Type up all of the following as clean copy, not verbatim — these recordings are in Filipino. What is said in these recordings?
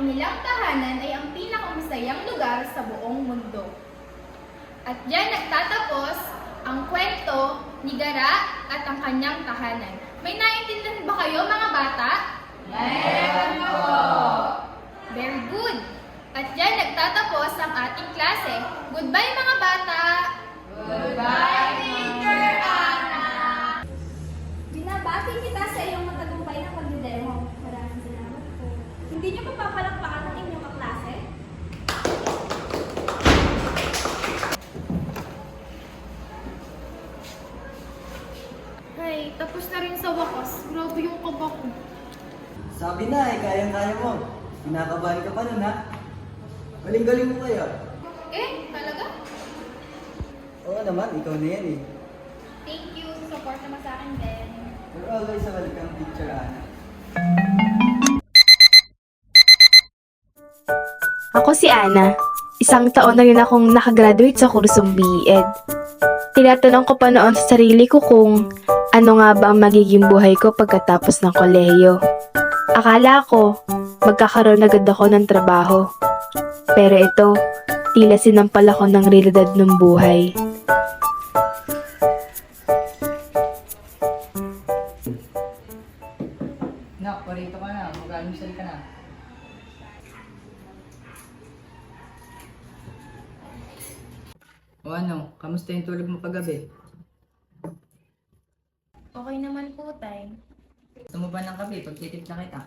inilang tahanan ay ang pinakamasayang lugar sa buong mundo. At diyan nagtatapos ang kwento ni Gara at ang kanyang tahanan. May naiintindihan ba kayo mga bata? Meron po! Very good! At diyan nagtatapos ang ating klase. Goodbye mga bata! Goodbye, Teacher Ana! Binabati kita sa iyong matagumpay na pagdidemo. Maraming salamat po. Hindi niyo pa papalakpakan ang inyong kaklase? Ay, tapos na rin sa wakas. Grabe yung kaba ko. Sabi na kayang-kaya mo. Kinakabahan ka pa nun ha? Galing-galing mo kaya. Talaga? Oo naman, ikaw na yan eh. Thank you sa support naman sa akin, Ben. You're always a welcome, Teacher Ana. Ako si Ana. Isang taon na rin akong nakagraduate sa kursong BEd. Tinatanong ko pa noon sa sarili ko kung ano nga ba ang magiging buhay ko pagkatapos ng kolehiyo. Akala ko, magkakaroon agad ako ng trabaho. Pero ito, tila sinampal ako ng realidad ng buhay. Nak, parito ka na. Mag-almusal ka na. O ano, kamusta yung tulog mo paggabi? Okay naman po, Tay. Gusto mo ba ng kape pag titimpla kita?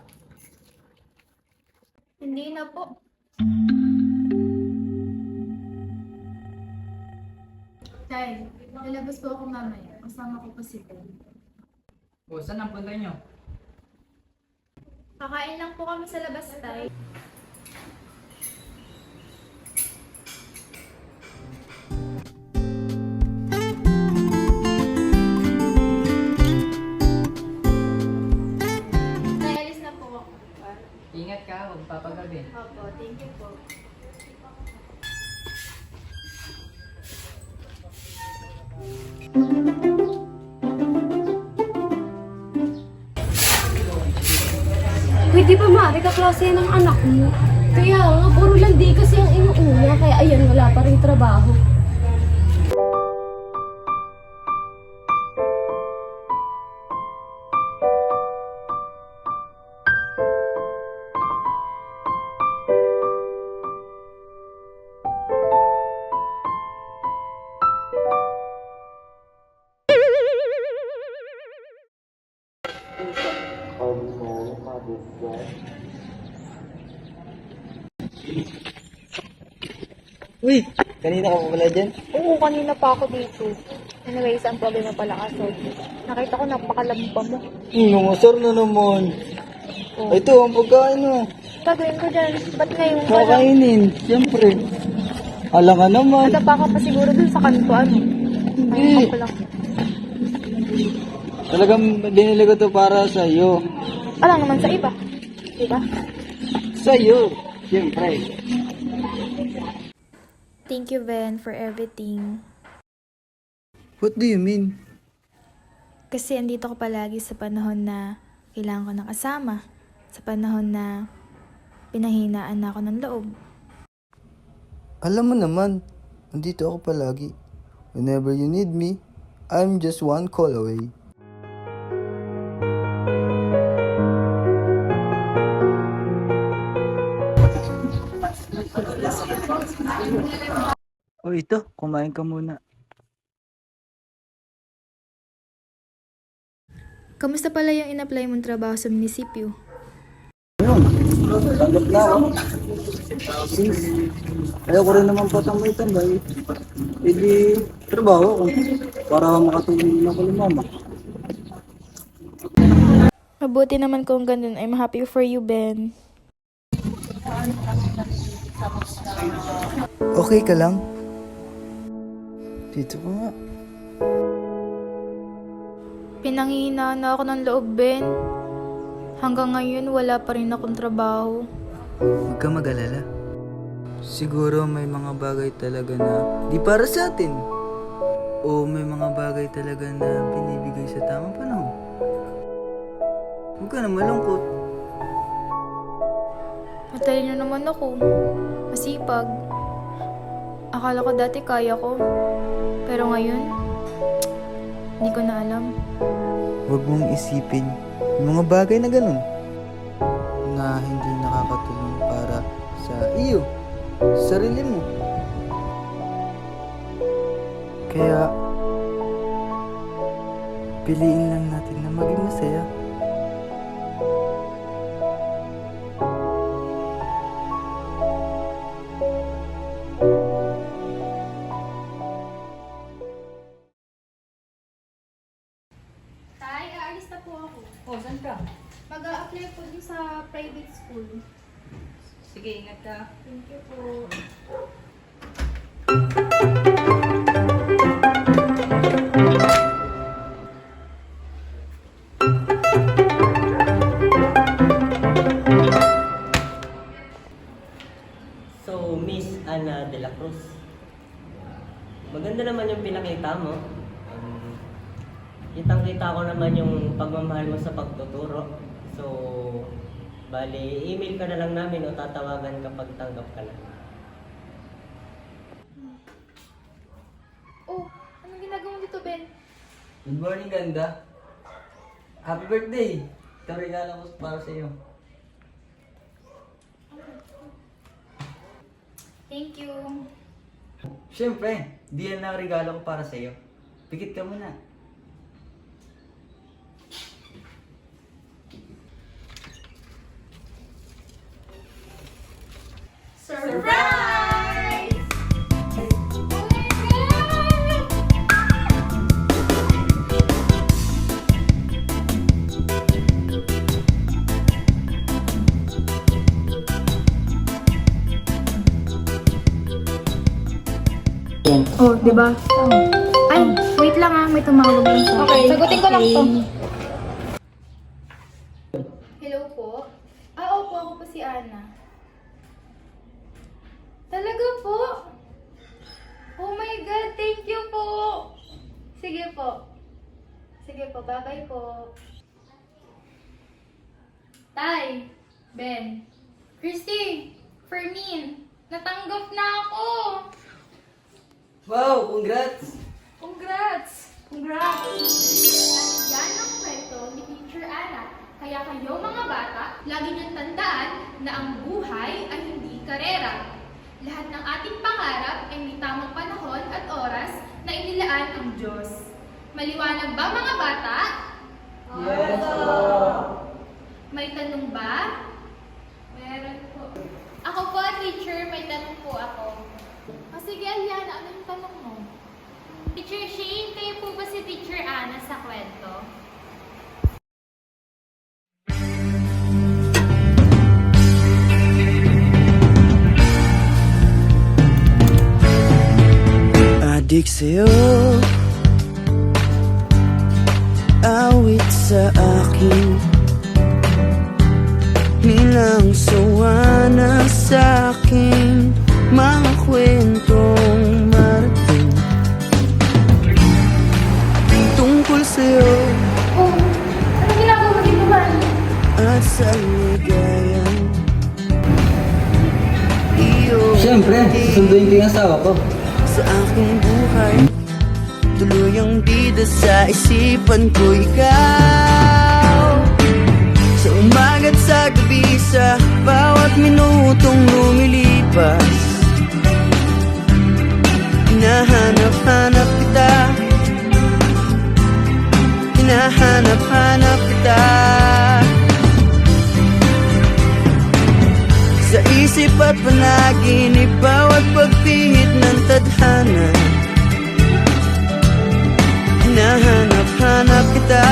Hindi na po. Tay, lalabas po ako mamaya. Kasama ko pa si Ben. O, saan ang punta nyo? Kakain lang po kami sa labas, Tay. Tay, alis na po ako. Ingat ka, huwag papagabi. Opo, thank you po. Pwede ba maaari kaklase ng anak mo? Kaya nga, puro landi kasi ang inuuna. Kaya ayan, wala pa rin trabaho. Uy! Kanina ka pa pala dyan? Oo, kanina pa ako dito. Anyways, ang problema pala kasi. Nakita ko napakalamba mo. Nangasar na naman. Oh. Ito, ang pagkain mo. Gagawin ko dyan. Ba't ngayon ka lang? Kakainin, siyempre. Alam ka naman. Nadapa ka pa siguro dun sa kanto, ano? Hindi. Ayun ka lang. Talagang binili ko to para sa iyo. Alam naman sa iba. Diba? Sa iyo, siyempre. Thank you, Ben, for everything. What do you mean? Kasi andito ko palagi sa panahon na kailangan ko ng kasama. Sa panahon na pinahinaan na ako ng loob. Alam mo naman, nandito ako palagi. Whenever you need me, I'm just one call away. O ito, kumain ka muna. Kamusta pala yung in-apply mong trabaho sa munisipyo? Tanggap na ako. Ayaw ko rin naman patambay-tambay. Hindi trabaho ko para makatulong na ko ni mama. Mabuti naman kung ganun. I'm happy for you, Ben. Okay ka lang? Dito ka nga. Pinanghihinaan na ako ng loob, Ben. Hanggang ngayon, wala pa rin akong trabaho. Huwag ka mag-alala. Siguro may mga bagay talaga na di para sa atin. O may mga bagay talaga na binibigay sa tamang panahon. Huwag ka na malungkot. At Matalino naman ako. Masipag. Akala ko dati kaya ko. Pero ngayon, hindi ko na alam. Huwag mong isipin yung mga bagay na ganun na hindi nakakatulong para sa iyo, sa sarili mo. Kaya, piliin lang natin na maging masaya. Tay, aalis na po ako. Oh, saan ka? Mag-a-apply po din sa private school. Sige, ingat ka. Thank you po. So, Miss Ana de la Cruz, maganda naman yung pinakita mo. Kitang-kita ko naman yung pagmamahal mo sa pagtuturo. So, bali, email ka na lang namin o tatawagan kapag tanggap ka na. Oh, anong ginagawa mo dito, Ben? Good morning, ganda. Happy birthday! Ito regalo ko para sa iyo. Thank you. Siyempre, di yan lang regalo ko para sa iyo. Pikit ka muna. Surprise! Oh, di ba? Ay, wait lang ah. May tumawag lang sa Okay, sagutin ko lang to. Hello po? Opo, ako po si Ana. Talaga po? Oh my God, thank you po! Sige po. Sige po, bye-bye po. Tay, Ben, Christy, Fermin, natanggap na ako! Wow! Congrats! Congrats! Congrats! Yan ang kwento ni Teacher Ana. Kaya kayo mga bata, lagi niyong tandaan na ang buhay ay hindi karera. Lahat ng ating pangarap ay may tamang panahon at oras na inilaan ang Diyos. Maliwanag ba mga bata? Yes, May tanong ba? Meron po. Ako po, teacher, may tanong po ako. Sige, Aliana, ano yung tanong mo? Teacher Shane, kayo po ba si Teacher Ana sa kwento? Adik sa'yo, awit sa akin, nilang sawa na sa'kin, mga kwentong marating tungkol sa'yo Oh, ano ginagawa mo dito man? at sa ligayang iyo. Siyempre, susunduin ko yung asawa ko. Sa aking buhay, tuluyang bida sa isipan ko ikaw. Sa umaga't sa gabi, sa bawat minutong lumilipas, hinahanap-hanap kita, hinahanap-hanap kita. Sa isip at panaginip, bawat pagpihit ng tadhana, hinahanap-hanap kita.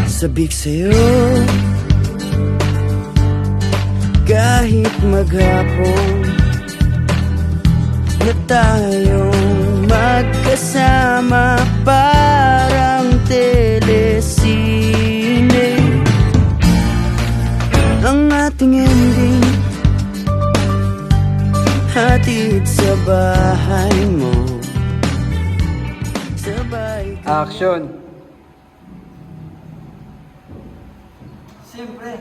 Sabik sa'yo, kahit maghapon na tayong magkasama, parang telesine ang ating ending, hatid sa bahay mo, sabay. Action! Siyempre.